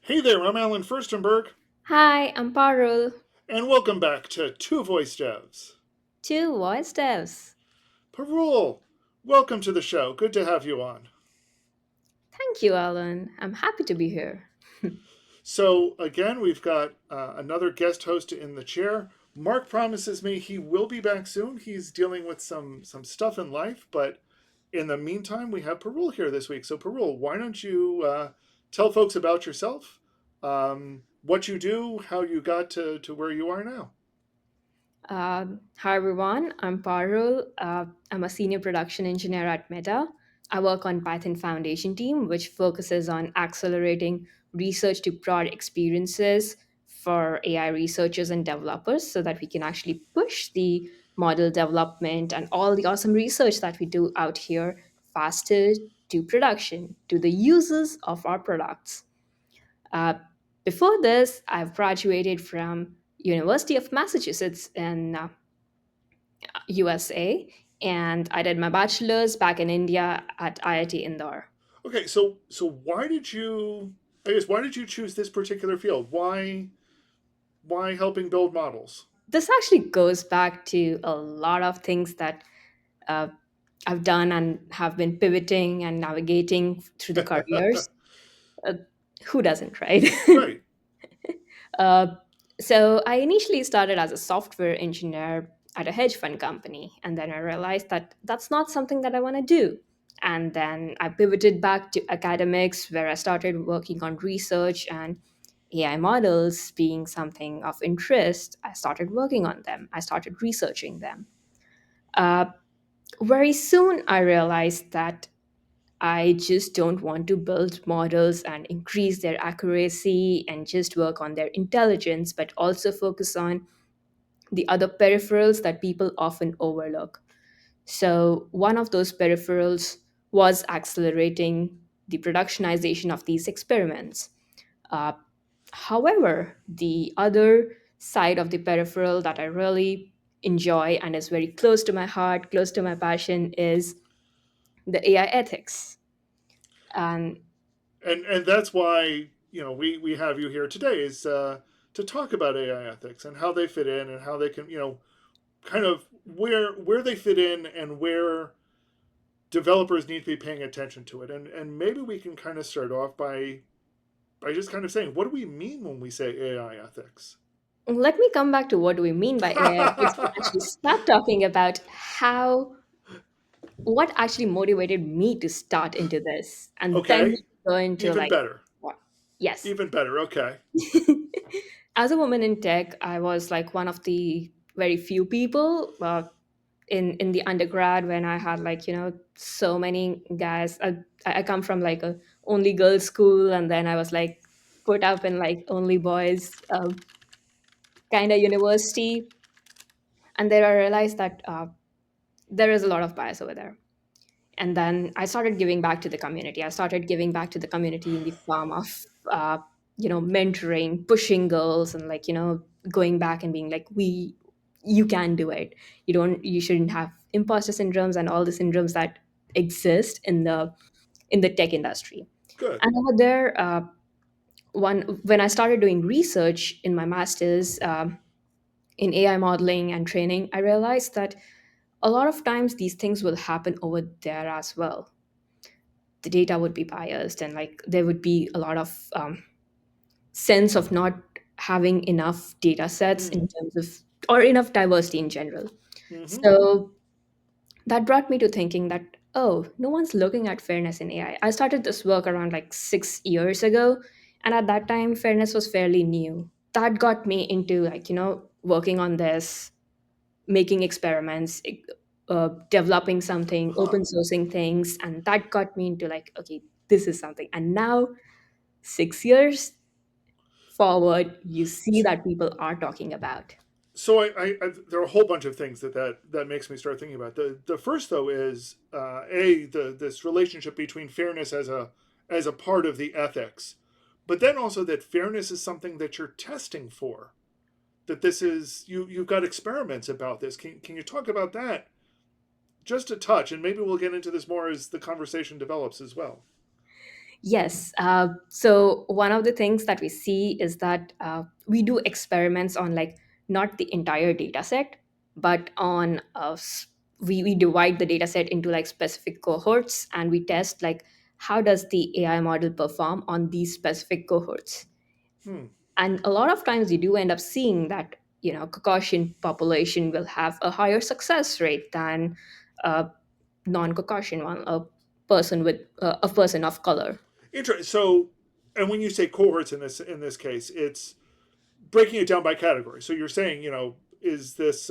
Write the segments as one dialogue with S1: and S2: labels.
S1: Hey there, I'm Alan Firstenberg,
S2: Hi, I'm Parul.
S1: and welcome back to Two Voice Devs.
S2: Two voice devs.
S1: Parul, welcome to the show. Good to have you on.
S2: Thank you, Alan. I'm happy to be here.
S1: So, again, we've got another guest host in the chair. Mark promises me he will be back soon. He's dealing with some stuff in life, but in the meantime, we have Parul here this week. So, Parul, why don't you tell folks about yourself, what you do, how you got to where you are now?
S2: Hi, everyone. I'm Parul. I'm a senior production engineer at Meta. I work on Python Foundation team, which focuses on accelerating research to broad experiences for AI researchers and developers so that we can actually push the model development and all the awesome research that we do out here faster to production, to the users of our products. Uh, Before this, I've graduated from University of Massachusetts in USA, and I did my bachelor's back in India at IIT Indore.
S1: Okay, so why did you? I guess why did you choose this particular field? Why helping build models?
S2: This actually goes back to a lot of things that uh, I've done and have been pivoting and navigating through the careers. Uh, who doesn't, right?
S1: Right.
S2: Uh, so I initially started as a software engineer at a hedge fund company, and then I realized that that's not something that I want to do. And then I pivoted back to academics, where I started working on research and AI models being something of interest. I started working on them. I started researching them. Uh, Very soon, I realized that I just don't want to build models and increase their accuracy and just work on their intelligence, but also focus on the other peripherals that people often overlook. So, one of those peripherals was accelerating the productionization of these experiments. Uh, However, the other side of the peripheral that I really enjoy and is very close to my heart, close to my passion, is the AI ethics. And
S1: And that's why we have you here today is to talk about AI ethics and how they fit in and how they can kind of where they fit in and where developers need to be paying attention to it. And maybe we can kind of start off by just kind of saying what do we mean when we say AI ethics?
S2: let me come back to what do we mean by AI ethics and actually start talking about how what actually motivated me to start into this, and then we
S1: Okay,
S2: go into
S1: even
S2: like
S1: better,
S2: what. Yes.
S1: even better. Okay,
S2: As a woman in tech, I was like one of the very few people in the undergrad when I had like so many guys. I come from like a only girls school, and then I was like put up in like only boys kind of university, and there I realized that there is a lot of bias over there. And then I started giving back to the community. I started giving back to the community in the form of uh, mentoring, pushing girls, and like going back and being like, we you can do it. You shouldn't have imposter syndromes and all the syndromes that exist in the tech industry.
S1: good.
S2: And over there, one when I started doing research in my masters in AI modeling and training, I realized that a lot of times these things will happen over there as well. The data would be biased, and like there would be a lot of sense of not having enough data sets in
S1: Mm.
S2: terms of or enough diversity in general.
S1: Hmm.
S2: So that brought me to thinking that, oh, no one's looking at fairness in AI. I started this work around like 6 years ago, and at that time fairness was fairly new. That got me into like working on this, making experiments, developing something,
S1: Huh.
S2: open sourcing things, and that got me into like, okay, this is something. And now, 6 years forward, you see that people are talking about.
S1: So there are a whole bunch of things that makes me start thinking about. The first though is the this relationship between fairness as a part of the ethics, but then also that fairness is something that you're testing for. That this is you've got experiments about this. Can you talk about that just a touch, and maybe we'll get into this more as the conversation develops as well.
S2: Yes. So one of the things that we see is that we do experiments on like not the entire data set, but on we divide the data set into like specific cohorts, and we test like how does the AI model perform on these specific cohorts.
S1: Hmm.
S2: And a lot of times you do end up seeing that, Caucasian population will have a higher success rate than a non-Caucasian one, a person of color.
S1: Interesting. So, and when you say cohorts in this case, it's breaking it down by category. So you're saying, is this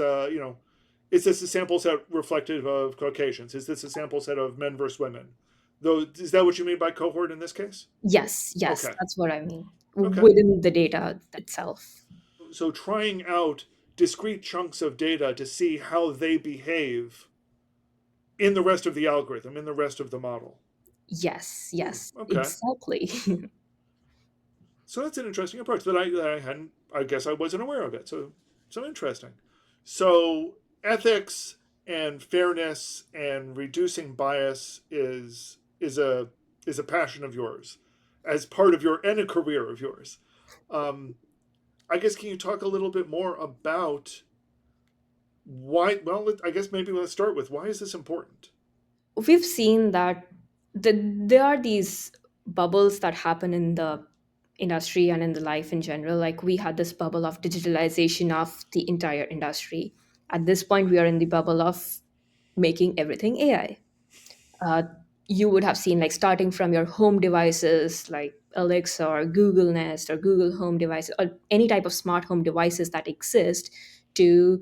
S1: is this a sample set reflective of Caucasians? Is this a sample set of men versus women? Though, is that what you mean by cohort in this case?
S2: Yes, yes,
S1: Okay.
S2: that's what I mean.
S1: Okay.
S2: Within the data itself.
S1: So trying out discrete chunks of data to see how they behave in the rest of the algorithm, in the rest of the model.
S2: Yes, yes,
S1: Okay.
S2: exactly.
S1: So that's an interesting approach that I hadn't. I guess I wasn't aware of it. So interesting. So ethics and fairness and reducing bias is a passion of yours, as part of your and a career of yours. Um, I guess can you talk a little bit more about why? Well, I guess maybe let's start with why is this important?
S2: We've seen that there are these bubbles that happen in the industry and in the life in general. Like we had this bubble of digitalization of the entire industry. At this point, we are in the bubble of making everything AI. uh, you would have seen like starting from your home devices like Alexa or Google Nest or Google Home devices or any type of smart home devices that exist to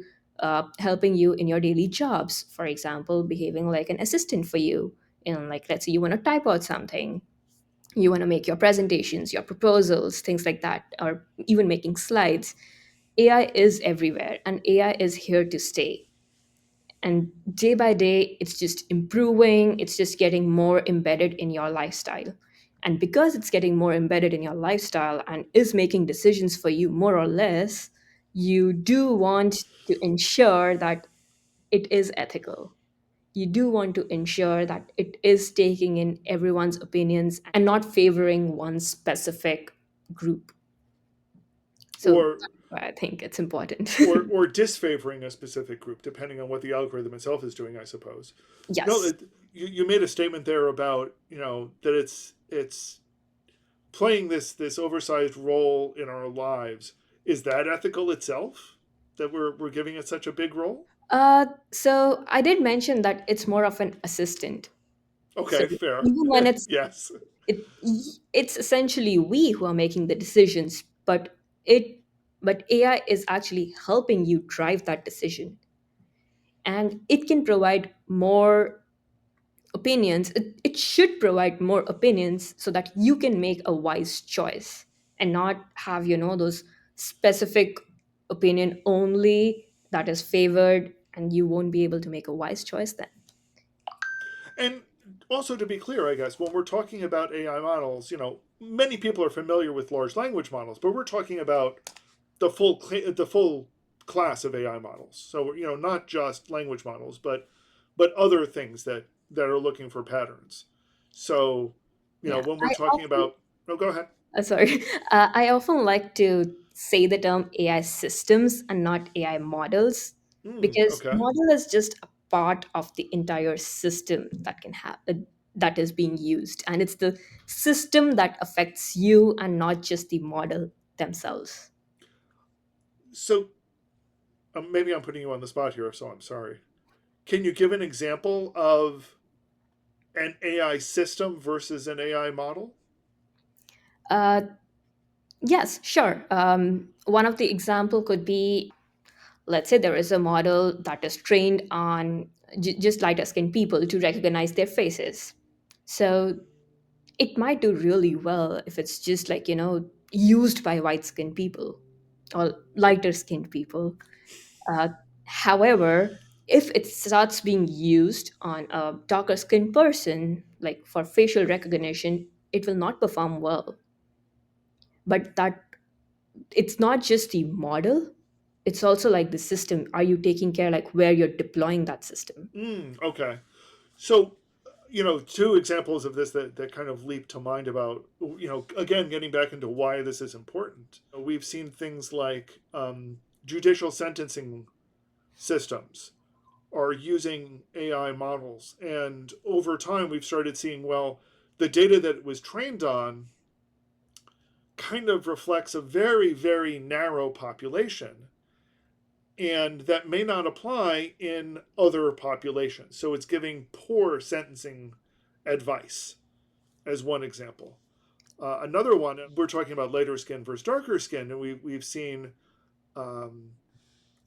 S2: helping you in your daily jobs. For example, behaving like an assistant for you. In like, let's say you want to type out something, you want to make your presentations, your proposals, things like that, or even making slides. AI is everywhere, and AI is here to stay, and day by day it's just improving, it's just getting more embedded in your lifestyle. And because it's getting more embedded in your lifestyle and is making decisions for you more or less, you do want to ensure that it is ethical. You do want to ensure that it is taking in everyone's opinions and not favoring one specific group. So
S1: Or
S2: that's why I think it's important.
S1: or disfavoring a specific group depending on what the algorithm itself is doing, I suppose. No,
S2: Yes.
S1: you made a statement there about that it's playing this oversized role in our lives. Is that ethical itself, that we're giving it such a big role?
S2: So I did mention that it's more of an assistant. So
S1: Okay, fair.
S2: even when
S1: Yes.
S2: it it's essentially we who are making the decisions, it but AI is actually helping you drive that decision, and it can provide more opinions. It should provide more opinions so that you can make a wise choice and not have those specific opinion only that is favored, and you won't be able to make a wise choice then.
S1: And also, to be clear, I guess when we're talking about AI models, many people are familiar with large language models, but we're talking about the full class of AI models. So not just language models, but other things that are looking for patterns. So
S2: Yeah,
S1: when we're
S2: I
S1: talking
S2: often
S1: about, no, go ahead.
S2: sorry. I often like to say the term AI systems and not AI models, because
S1: Okay.
S2: model is just a part of the entire system that can have that is being used, and it's the system that affects you and not just the model themselves.
S1: So maybe I'm putting you on the spot here, so I'm sorry. Can you give an example of an AI system versus an AI model?
S2: Uh, yes, sure. One of the example could be, let's say there is a model that is trained on just lighter skinned people to recognize their faces. So it might do really well if it's just like used by white skinned people or lighter skinned people. uh, However, if it starts being used on a darker skinned person, like for facial recognition, it will not perform well. But that it's not just the model, it's also like the system. Are you taking care like where you're deploying that system?
S1: Okay. So Two examples of this that kind of leap to mind about, again, getting back into why this is important. We've seen things like judicial sentencing systems are using AI models. And over time, we've started seeing, well, the data that it was trained on kind of reflects a very, very narrow population. And that may not apply in other populations. So it's giving poor sentencing advice, as one example. Another one, we're talking about lighter skin versus darker skin, and we've seen um,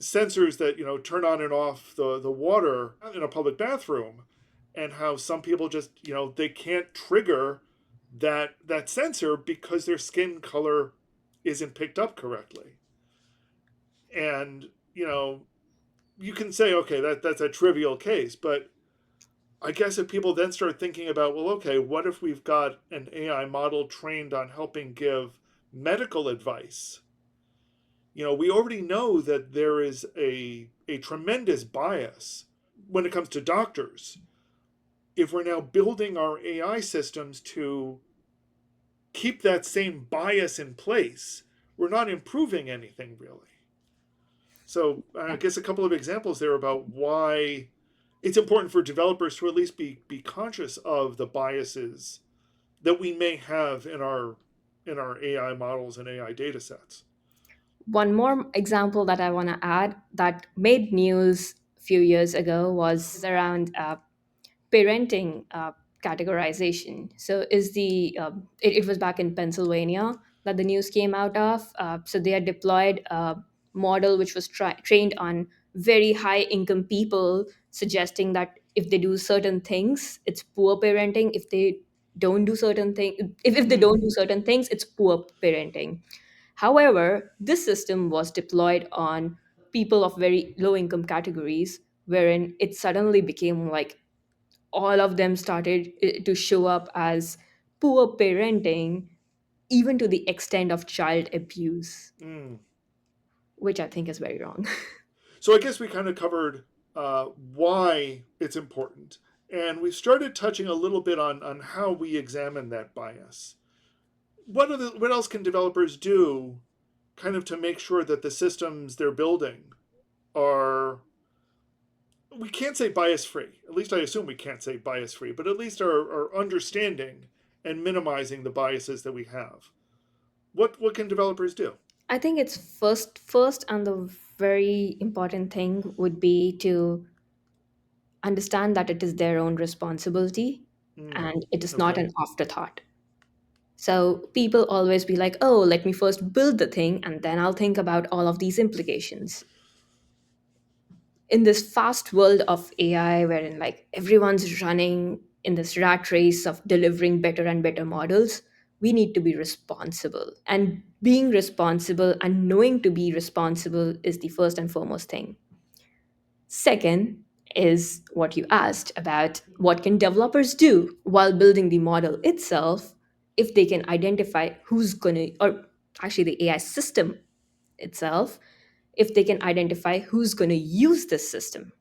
S1: sensors that turn on and off the water in a public bathroom, and how some people just they can't trigger that sensor because their skin color isn't picked up correctly. And you can say, okay, that's a trivial case, but I guess if people then start thinking about, well, okay, what if we've got an AI model trained on helping give medical advice? We already know that there is a tremendous bias when it comes to doctors. If we're now building our AI systems to keep that same bias in place, we're not improving anything really. So I guess a couple of examples there about why it's important for developers to at least be conscious of the biases that we may have in our AI models and AI data sets.
S2: One more example that I want to add that made news a few years ago was around parenting categorization. So it was back in Pennsylvania that the news came out of. So they had deployed a model which was trained on very high income people, suggesting that if they do certain things, it's poor parenting. If they don't do certain things, if they
S1: Mm,
S2: don't do certain things, it's poor parenting. However, this system was deployed on people of very low income categories, wherein it suddenly became like all of them started to show up as poor parenting, even to the extent of child abuse,
S1: mm.
S2: which I think is very wrong.
S1: So I guess we kind of covered why it's important, and we started touching a little bit on how we examine that bias. What else can developers do, kind of to make sure that the systems they're building are, we can't say bias free. At least I assume we can't say bias free, but at least are understanding and minimizing the biases that we have. What can developers do?
S2: I think it's first and the very important thing would be to understand that it is their own responsibility
S1: Mm,
S2: and it is not
S1: okay.
S2: an afterthought. So people always be like, oh, let me first build the thing and then I'll think about all of these implications. In this fast world of AI, wherein like everyone's running in this rat race of delivering better and better models, we need to be responsible. And being responsible and knowing to be responsible is the first and foremost thing. Second is what you asked about what can developers do while building the model itself if they can identify who's going to, or actually the AI system itself, if they can identify who's going to use this system,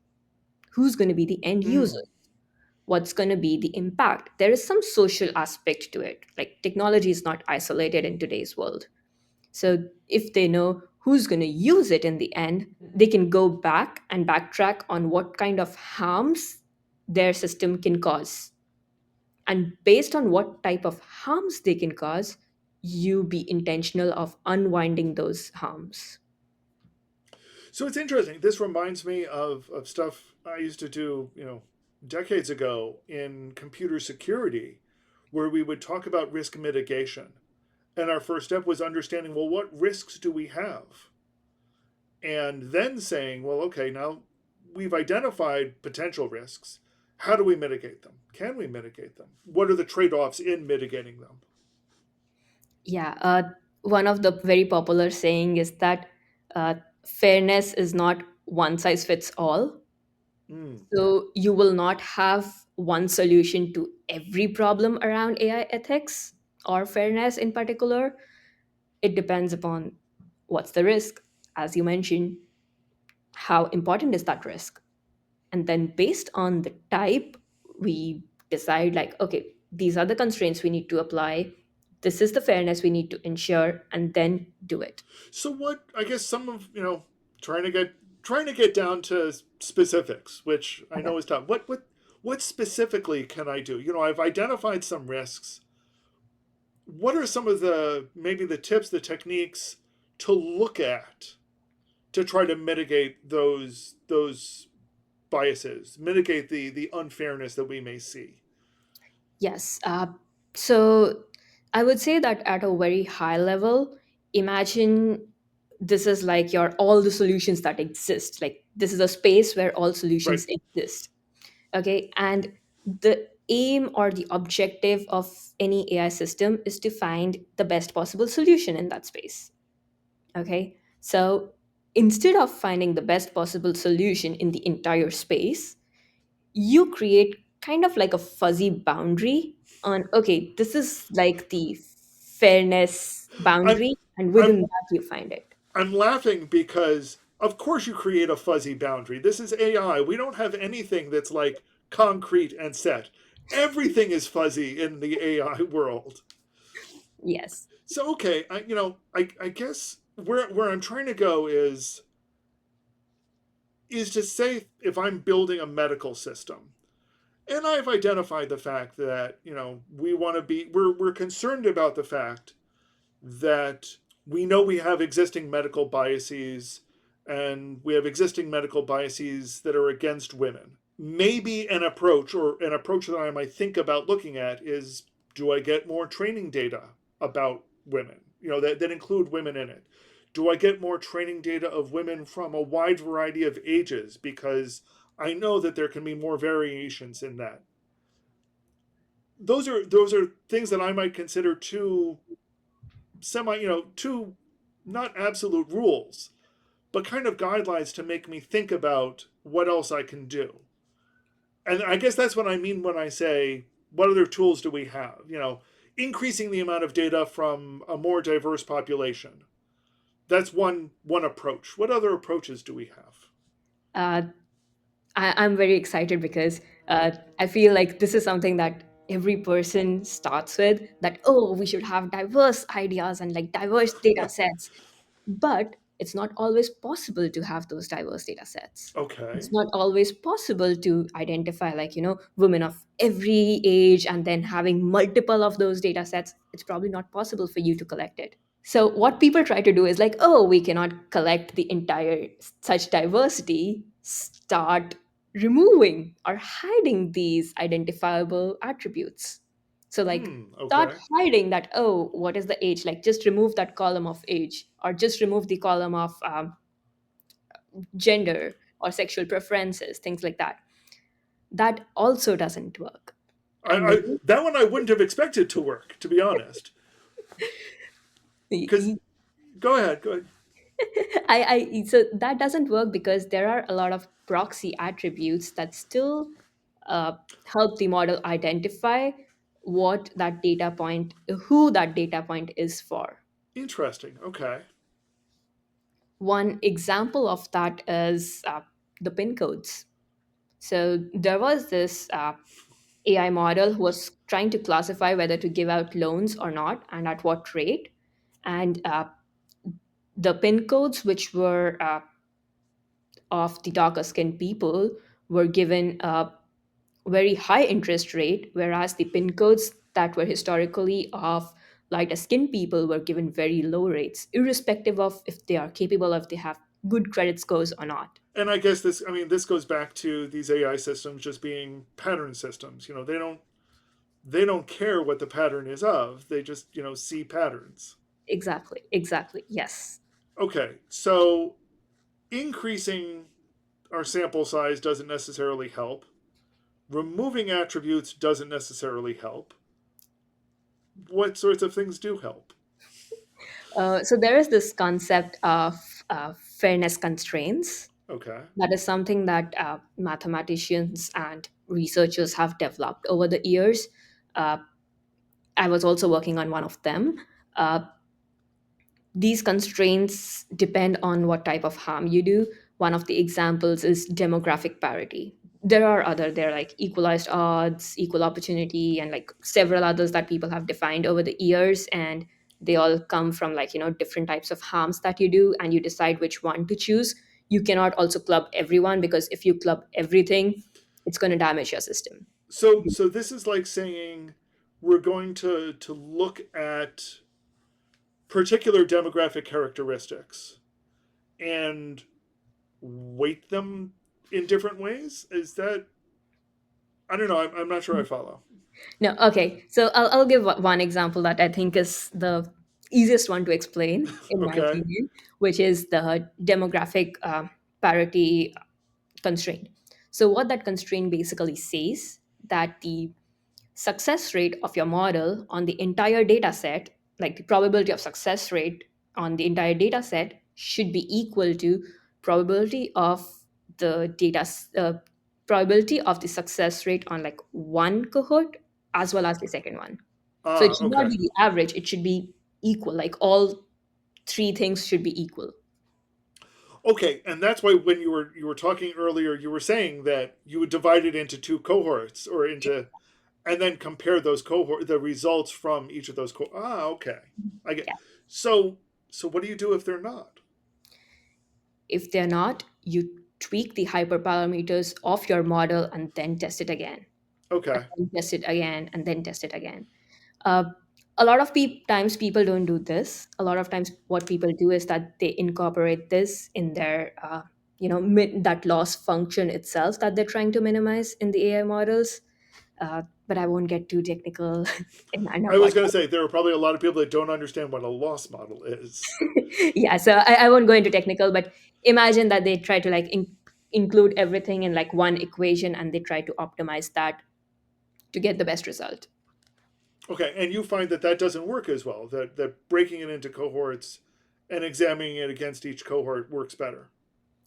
S2: who's going to be the end user,
S1: Mm.
S2: what's going to be the impact. There is some social aspect to it. Like technology is not isolated in today's world. So if they know who's going to use it in the end, they can go back and backtrack on what kind of harms their system can cause. And based on what type of harms they can cause, you be intentional of unwinding those harms.
S1: So it's interesting. This reminds me of stuff I used to do, decades ago in computer security, where we would talk about risk mitigation. And our first step was understanding, well, what risks do we have? And then saying, well, okay, now we've identified potential risks. How do we mitigate them? Can we mitigate them? What are the trade offs in mitigating them?
S2: Yeah, one of the very popular saying is that uh, fairness is not one size fits all.
S1: Mm.
S2: So you will not have one solution to every problem around AI ethics or fairness in particular. It depends upon what's the risk, as you mentioned, how important is that risk, and then based on the type, we decide, like, okay, these are the constraints we need to apply, this is the fairness we need to ensure, and then do it.
S1: So what? I guess some of trying to get trying to get down to specifics, which I
S2: Okay.
S1: know is tough. What specifically can I do? I've identified some risks. What are some of the maybe the tips, the techniques to look at to try to mitigate those biases, mitigate the unfairness that we may see?
S2: Yes. So I would say that at a very high level, imagine this is like your all the solutions that exist. Like this is a space where all
S1: Right.
S2: solutions exist. Okay. And the aim or the objective of any AI system is to find the best possible solution in that space. Okay. So instead of finding the best possible solution in the entire space, you create kind of like a fuzzy boundary on, okay, this is like the fairness
S1: I'm
S2: boundary, and
S1: I'm
S2: within that you find it.
S1: I'm laughing because of course you create a fuzzy boundary. This is AI. We don't have anything that's like concrete and set. Everything is fuzzy in the AI world.
S2: Yes.
S1: So okay, I guess where I'm trying to go is to say if I'm building a medical system and I've identified the fact that, we want to be we're concerned about the fact that we know we have existing medical biases and we have existing medical biases that are against women. Maybe an approach that I might think about looking at is, do I get more training data about women, that include women in it? Do I get more training data of women from a wide variety of ages? Because I know that there can be more variations in that. Those are things that I might consider two not absolute rules, but kind of guidelines to make me think about what else I can do. And I guess that's what I mean when I say, what other tools do we have? Increasing the amount of data from a more diverse population. That's one approach. What other approaches do we have?
S2: uh, I'm very excited because I feel like this is something that every person starts with, that, oh, we should have diverse ideas and like diverse data sets. But it's not always possible to have those diverse data sets. It's
S1: Okay.
S2: not always possible to identify, like, women of every age and then having multiple of those data sets. It's probably not possible for you to collect it. So what people try to do is like, oh, we cannot collect the entire such diversity, start removing or hiding these identifiable attributes. So like start
S1: Okay.
S2: hiding that, oh, what is the age? Like just remove that column of age, or just remove the column of gender or sexual preferences, things like that. That also doesn't work. And
S1: I that one I wouldn't have expected to work, to be honest. Because go ahead, go ahead.
S2: so that doesn't work because there are a lot of proxy attributes that still uh, help the model identify what that data point, who that data point is for.
S1: Interesting. Okay.
S2: One example of that is the pin codes. So there was this AI model who was trying to classify whether to give out loans or not and at what rate. And the pin codes, which were of the darker skinned people, were given a very high interest rate, whereas the pin codes that were historically of lighter skinned people were given very low rates, irrespective of if they are capable, if they have good credit scores or not.
S1: And I guess this goes back to these AI systems just being pattern systems. They don't care what the pattern is of. They just, see patterns.
S2: Exactly, exactly. Yes.
S1: Okay. So increasing our sample size doesn't necessarily help. Removing attributes doesn't necessarily help. What sorts of things do help?
S2: So there is this concept of fairness constraints.
S1: Okay.
S2: That is something that mathematicians and researchers have developed over the years. Uh, I was also working on one of them. Uh, these constraints depend on what type of harm you do. One of the examples is demographic parity. There are like equalized odds, equal opportunity, and like several others that people have defined over the years, and they all come from like different types of harms that you do, and you decide which one to choose. You cannot also club everyone, because if you club everything, it's going to damage your system.
S1: So this is like saying we're going to look at particular demographic characteristics and weight them in different ways. Is that, I don't know. I'm not sure I follow.
S2: No, okay. So I'll give one example that I think is the easiest one to explain, in my
S1: Okay.
S2: opinion, which is the demographic parity constraint. So what that constraint basically says, that the success rate of your model on the entire data set, like the probability of success rate on the entire data set, should be equal to probability of the probability of the success rate on like one cohort as well as the second one. So it
S1: Ah,
S2: should not
S1: okay.
S2: be the average, it should be equal, like all three things should be equal.
S1: Okay, and that's why when you were talking earlier, you were saying that you would divide it into two cohorts or into, and then compare those cohort the results from each of those ah, okay. I get.
S2: Yeah.
S1: So what do you do if they're not?
S2: If they're not, you tweak the hyperparameters of your model and then test it again, and
S1: Okay.
S2: then test it again, and then test it again. Uh, a lot of times people don't do this. A lot of times what people do is that they incorporate this in their, that loss function itself that they're trying to minimize in the AI models. But I won't get too technical in our
S1: I was going to
S2: podcast.
S1: say there are probably a lot of people that don't understand what a loss model is.
S2: Yeah, so I won't go into technical, but imagine that they try to like include everything in like one equation, and they try to optimize that to get the best result.
S1: Okay, and you find that that doesn't work as well. That breaking it into cohorts and examining it against each cohort works better.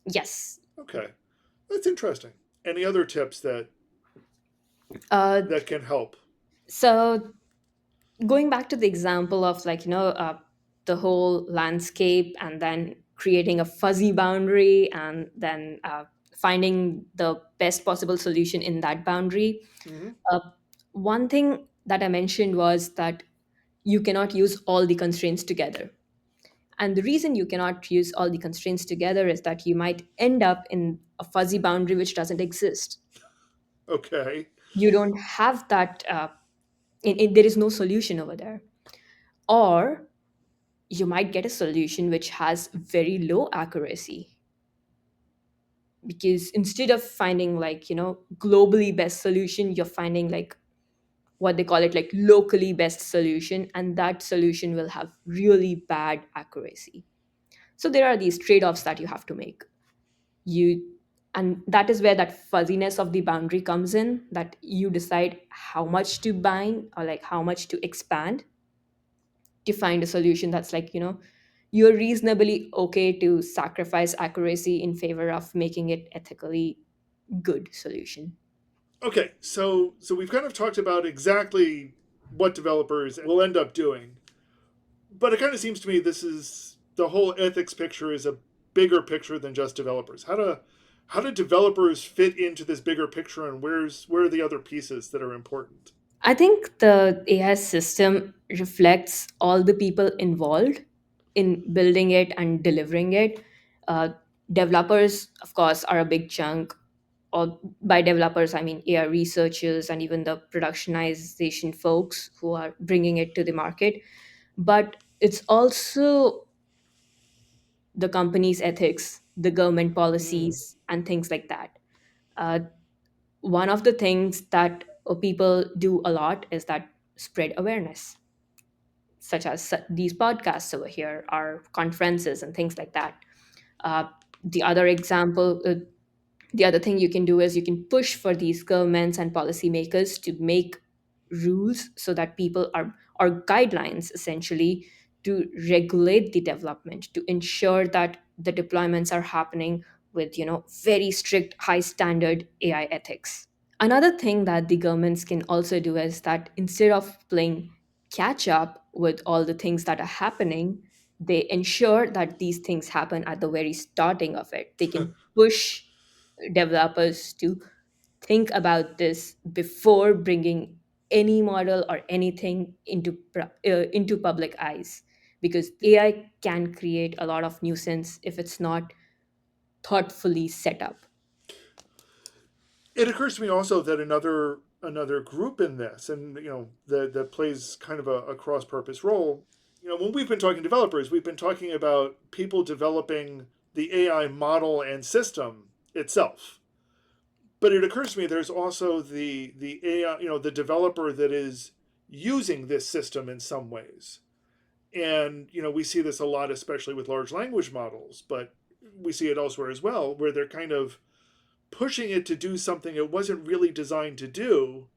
S2: Yes.
S1: Okay, that's interesting. Any other tips
S2: uh,
S1: that can help?
S2: so going back to the example of like the whole landscape, and then creating a fuzzy boundary, and then finding the best possible solution in that boundary.
S1: Hmm.
S2: uh, One thing that I mentioned was that you cannot use all the constraints together. And the reason you cannot use all the constraints together is that you might end up in a fuzzy boundary which doesn't exist.
S1: Okay.
S2: You don't have that, there is no solution over there. Or you might get a solution which has very low accuracy, because instead of finding like globally best solution, you're finding like what they call it, like locally best solution, and that solution will have really bad accuracy. So there are these trade-offs that you have to make. You And that is where that fuzziness of the boundary comes in, that you decide how much to bind or like how much to expand to find a solution that's like you're reasonably okay to sacrifice accuracy in favor of making it ethically good solution.
S1: Okay, so we've kind of talked about exactly what developers will end up doing, but it kind of seems to me this is the whole ethics picture is a bigger picture than just developers. How do developers fit into this bigger picture, and where are the other pieces that are important?
S2: I think the AI system reflects all the people involved in building it and delivering it. Uh, Developers, of course, are a big chunk. Or by developers, I mean AI researchers and even the productionization folks who are bringing it to the market. But it's also the company's ethics, the government
S1: Mm.
S2: policies, and things like that. Uh, One of the things that people do a lot is that spread awareness, such as these podcasts over here, our conferences, and things like that. Uh, the other example, the other thing you can do is you can push for these governments and policymakers to make rules so that people are, or guidelines essentially, to regulate the development, to ensure that the deployments are happening with very strict high standard AI ethics. Another thing that the governments can also do is that instead of playing catch up with all the things that are happening, they ensure that these things happen at the very starting of it. They can push developers to think about this before bringing any model or anything into public eyes, because AI can create a lot of nuisance if it's not thoughtfully set up.
S1: It occurs to me also that another group in this, and that plays kind of a cross purpose role. When we've been talking developers, we've been talking about people developing the AI model and system itself. But it occurs to me there's also the AI, the developer that is using this system in some ways. And we see this a lot, especially with large language models, but we see it elsewhere as well, where they're kind of pushing it to do something it wasn't really designed to do,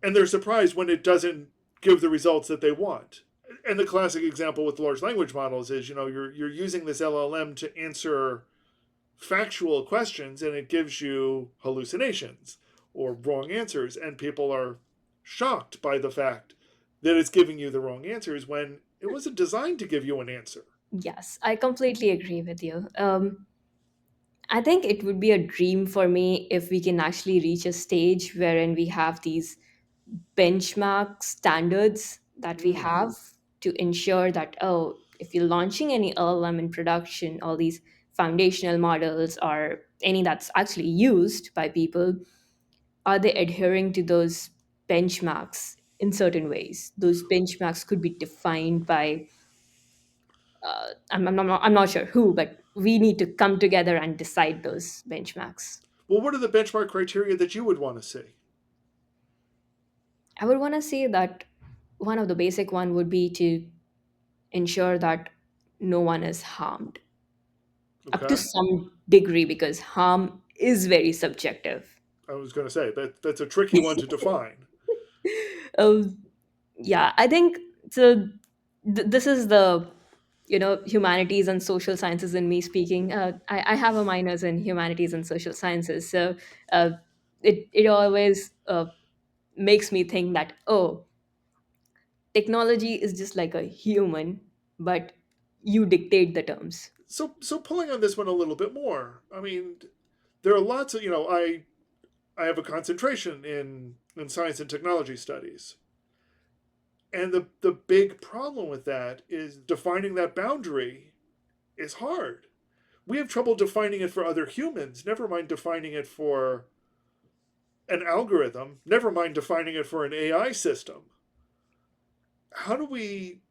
S1: and they're surprised when it doesn't give the results that they want. And the classic example with large language models is, you're using this LLM to answer factual questions, and it gives you hallucinations or wrong answers, and people are shocked by the fact that it's giving you the wrong answers when it wasn't designed to give you an answer.
S2: Yes, I completely agree with you. I think it would be a dream for me if we can actually reach a stage wherein we have these benchmark standards that we
S1: Mm.
S2: have to ensure that, oh, if you're launching any LLM in production, all these foundational models or any that's actually used by people, are they adhering to those benchmarks in certain ways? Those benchmarks could be defined by, I'm not sure who, but we need to come together and decide those benchmarks.
S1: Well, what are the benchmark criteria that you would want to see?
S2: I would want to say that one of the basic one would be to ensure that no one is harmed up to
S1: Okay.
S2: some degree, because harm is very subjective.
S1: I was going to say that's a tricky one to define.
S2: um, yeah, I think so. This is the humanities and social sciences in me speaking. I have a minors in humanities and social sciences, so uh, it always makes me think that, oh, technology is just like a human, but you dictate the terms.
S1: So pulling on this one a little bit more. I mean, there are lots of I have a concentration in science and technology studies. And the big problem with that is defining that boundary is hard. We have trouble defining it for other humans, never mind defining it for an algorithm, never mind defining it for an AI system. How do we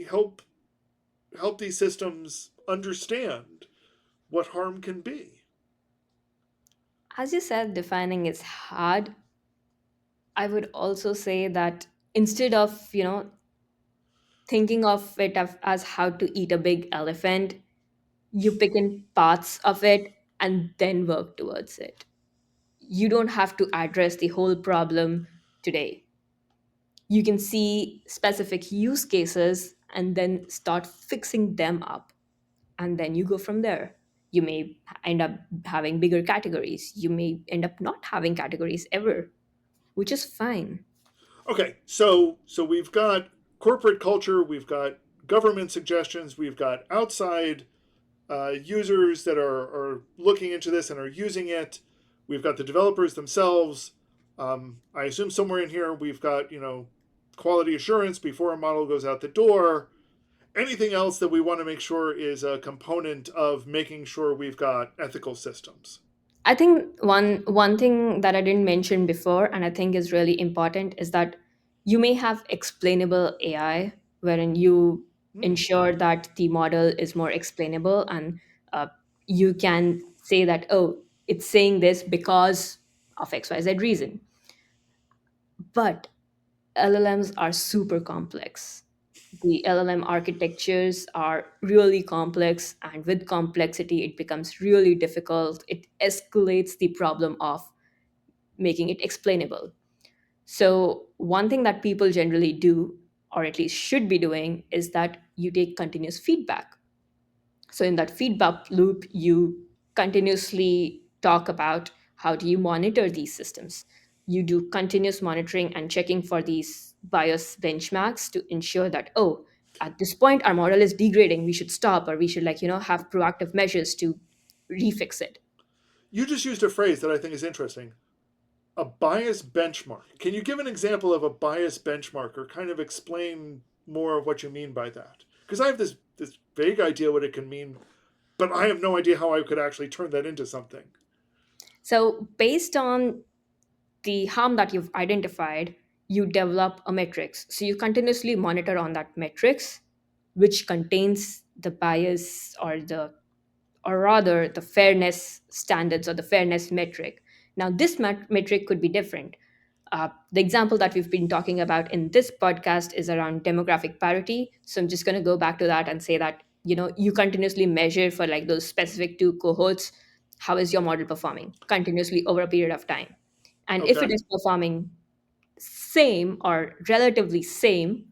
S1: help these systems understand what harm can be?
S2: As you said, defining is hard. I would also say that instead of thinking of it as how to eat a big elephant, you pick in parts of it and then work towards it. You don't have to address the whole problem today. You can see specific use cases and then start fixing them up, and then you go from there. You may end up having bigger categories, you may end up not having categories ever, which is fine.
S1: Okay, so we've got corporate culture, we've got government suggestions, we've got outside users that are looking into this and are using it. We've got the developers themselves. I assume somewhere in here we've got quality assurance before a model goes out the door. Anything else that we want to make sure is a component of making sure we've got ethical systems?
S2: I think one thing that I didn't mention before, and I think is really important, is that you may have explainable AI, wherein you
S1: Hmm.
S2: ensure that the model is more explainable, and uh, you can say that, oh, it's saying this because of XYZ reason. But LLMs are super complex. The LLM architectures are really complex, and with complexity, it becomes really difficult. It escalates the problem of making it explainable. So, one thing that people generally do, or at least should be doing, is that you take continuous feedback. So, in that feedback loop, you continuously talk about how do you monitor these systems. You do continuous monitoring and checking for these bias benchmarks to ensure that, oh, at this point, our model is degrading. We should stop, or we should, have proactive measures to refix it.
S1: You just used a phrase that I think is interesting, a bias benchmark. Can you give an example of a bias benchmark or kind of explain more of what you mean by that? Because I have this vague idea what it can mean, but I have no idea how I could actually turn that into something.
S2: So, based on the harm that you've identified, you develop a matrix. So, you continuously monitor on that matrix, which contains the bias or rather the fairness standards or the fairness metric. Now, this metric could be different. The example that we've been talking about in this podcast is around demographic parity. So I'm just going to go back to that and say that, you continuously measure for like those specific two cohorts, how is your model performing continuously over a period of time. And if
S1: Okay.
S2: it is performing same or relatively same,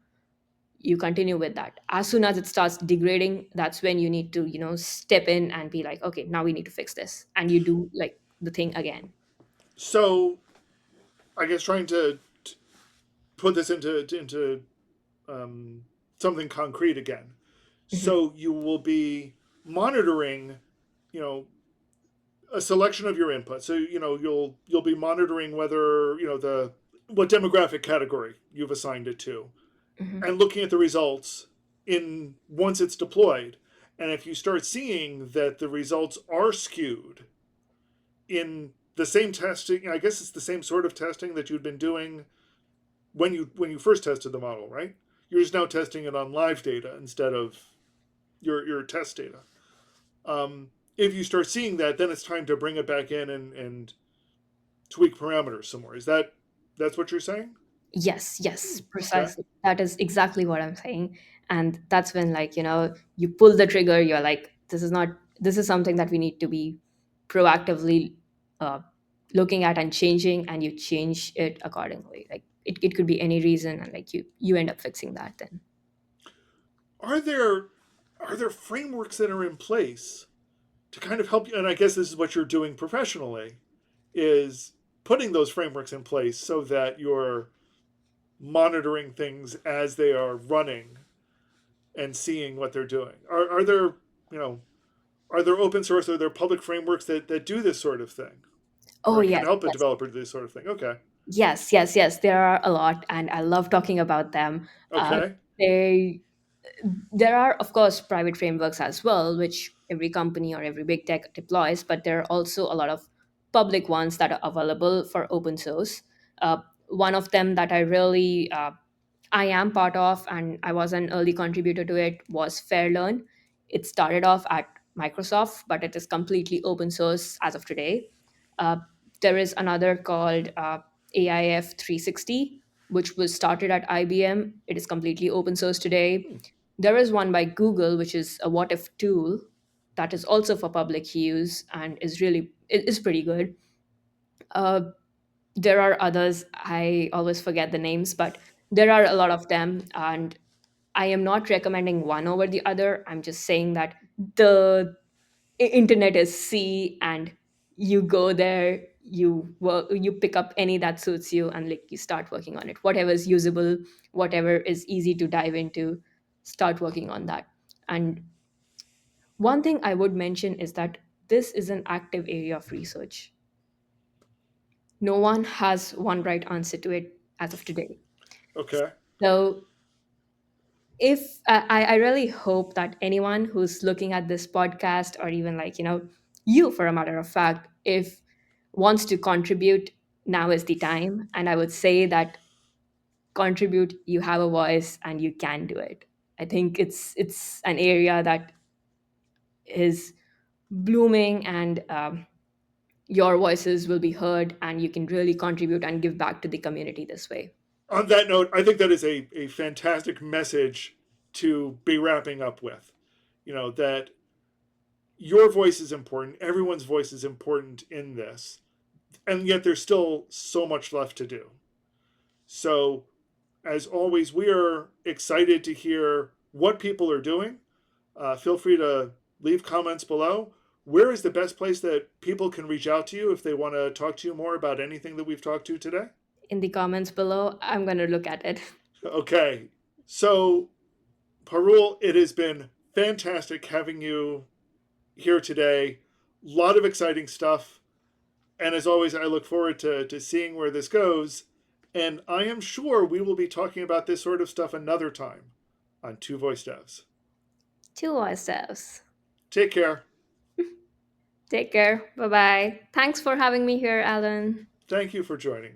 S2: you continue with that. As soon as it starts degrading, that's when you need to, step in and be like, okay, now we need to fix this. And you do like the thing again.
S1: So I guess trying to put this into um, something concrete again.
S2: Mhm.
S1: So you will be monitoring, you know, a selection of your input. So you'll be monitoring whether the what demographic category you've assigned it to,
S2: Mhm.
S1: and looking at the results in once it's deployed. And if you start seeing that the results are skewed in the same testing, I guess it's the same sort of testing that you'd been doing when you first tested the model, right? You're just now testing it on live data instead of your test data. If you start seeing that, then it's time to bring it back in and tweak parameters some more. That's what you're saying?
S2: Yes, yes,
S1: Okay.
S2: precisely. That is exactly what I'm saying. And that's when, like, you pull the trigger, you're like, this is something that we need to be proactively uh, looking at and changing, and you change it accordingly. Like, it could be any reason, and like you end up fixing that then.
S1: Are there are there frameworks that are in place to kind of help you? And I guess this is what you're doing professionally, is putting those frameworks in place so that you're monitoring things as they are running and seeing what they're doing. Are there you know are there open source, are there public frameworks that do this sort of thing
S2: Oh,
S1: or can
S2: yes,
S1: help a
S2: yes.
S1: developer do this sort of thing? Okay.
S2: Yes, yes, yes. There are a lot, and I love talking about them. Uh,
S1: Okay.
S2: they There are, of course, private frameworks as well, which every company or every big tech deploys, but there are also a lot of public ones that are available for open source. One of them that I am part of, and I was an early contributor to it, was Fairlearn. It started off at Microsoft, but it is completely open source as of today. Uh, there is another called AIF 360, which was started at IBM. It is completely open source today.
S1: Hmm.
S2: There is one by Google, which is a what if tool that is also for public use and it is pretty good. Uh, there are others. I always forget the names, but there are a lot of them, and I am not recommending one over the other. I'm just saying that the internet is C, and you go there, you pick up any that suits you, and like you start working on it. Whatever is usable, whatever is easy to dive into, start working on that. And one thing I would mention is that this is an active area of research. No one has one right answer to it as of today.
S1: Okay.
S2: So if I really hope that anyone who's looking at this podcast, or even like you for a matter of fact, if wants to contribute, now is the time. And I would say that contribute, you have a voice and you can do it. I think it's an area that is blooming, and your voices will be heard, and you can really contribute and give back to the community this way.
S1: On that note, I think that is a fantastic message to be wrapping up with. That your voice is important, everyone's voice is important in this, and yet there's still so much left to do. So, as always, we are excited to hear what people are doing. Feel free to leave comments below. Where is the best place that people can reach out to you if they want to talk to you more about anything that we've talked to today?
S2: In the comments below, I'm going to look at it.
S1: Okay. So, Parul, it has been fantastic having you here today. A lot of exciting stuff. And as always, I look forward to seeing where this goes. And I am sure we will be talking about this sort of stuff another time on Two Voice Devs.
S2: To ourselves.
S1: Take care.
S2: Take care. Bye bye. Thanks for having me here, Alan.
S1: Thank you for joining.